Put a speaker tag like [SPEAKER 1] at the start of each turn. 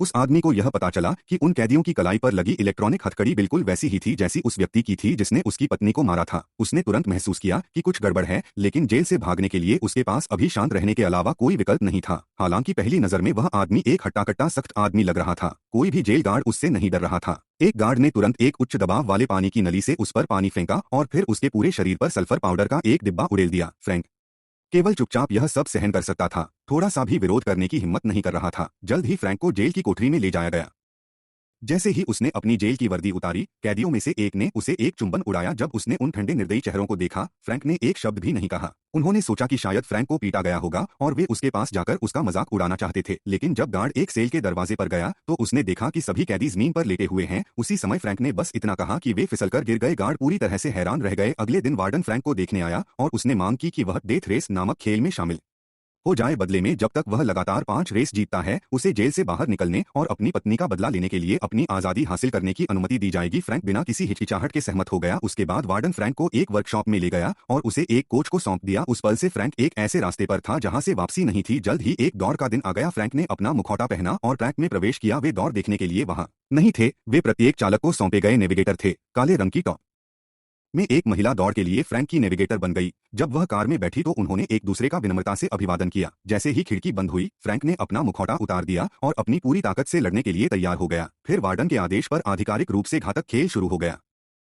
[SPEAKER 1] उस आदमी को यह पता चला कि उन कैदियों की कलाई पर लगी इलेक्ट्रॉनिक हथकड़ी बिल्कुल वैसी ही थी जैसी उस व्यक्ति की थी जिसने उसकी पत्नी को मारा था। उसने तुरंत महसूस किया कि कुछ गड़बड़ है, लेकिन जेल से भागने के लिए उसके पास अभी शांत रहने के अलावा कोई विकल्प नहीं था। हालांकि पहली नजर में वह आदमी एक हट्टा-कट्टा सख्त आदमी लग रहा था। कोई भी जेल गार्ड उससे नहीं डर रहा था। एक गार्ड ने तुरंत एक उच्च दबाव वाले पानी की नली से उस पर पानी फेंका और फिर उसके पूरे शरीर पर सल्फर पाउडर का एक डिब्बा उड़ेल दिया। फ्रैंक केवल चुपचाप यह सब सहन कर सकता था, थोड़ा सा भी विरोध करने की हिम्मत नहीं कर रहा था। जल्द ही फ्रैंक को जेल की कोठरी में ले जाया गया। जैसे ही उसने अपनी जेल की वर्दी उतारी, कैदियों में से एक ने उसे एक चुंबन उड़ाया। जब उसने उन ठंडे निर्दयी चेहरों को देखा, फ्रैंक ने एक शब्द भी नहीं कहा। उन्होंने सोचा कि शायद फ्रैंक को पीटा गया होगा और वे उसके पास जाकर उसका मजाक उड़ाना चाहते थे। लेकिन जब गार्ड एक सेल के दरवाजे पर गया तो उसने देखा कि सभी कैदी जमीन पर लेटे हुए हैं। उसी समय फ्रैंक ने बस इतना कहा कि वे फिसलकर गिर गए। गार्ड पूरी तरह से हैरान रह गए। अगले दिन वार्डन फ्रैंक को देखने आया और उसने मांग की कि वह डेथ रेस नामक खेल में शामिल हो जाए। बदले में जब तक वह लगातार 5 रेस जीतता है, उसे जेल से बाहर निकलने और अपनी पत्नी का बदला लेने के लिए अपनी आजादी हासिल करने की अनुमति दी जाएगी। फ्रैंक बिना किसी हिचकिचाहट के सहमत हो गया। उसके बाद वार्डन फ्रैंक को एक वर्कशॉप में ले गया और उसे एक कोच को सौंप दिया। उस पल से फ्रैंक एक ऐसे रास्ते पर था जहां से वापसी नहीं थी। जल्द ही एक दौड़ का दिन आ गया। फ्रैंक ने अपना मुखौटा पहना और ट्रैक में प्रवेश किया। वे दौड़ देखने के लिए वहां नहीं थे, वे प्रत्येक चालक को सौंपे गए नेविगेटर थे। काले रंग की टॉप में एक महिला दौड़ के लिए फ्रैंक की नेविगेटर बन गई। जब वह कार में बैठी तो उन्होंने एक दूसरे का विनम्रता से अभिवादन किया। जैसे ही खिड़की बंद हुई, फ्रैंक ने अपना मुखौटा उतार दिया और अपनी पूरी ताकत से लड़ने के लिए तैयार हो गया। फिर वार्डन के आदेश पर आधिकारिक रूप से घातक खेल शुरू हो गया।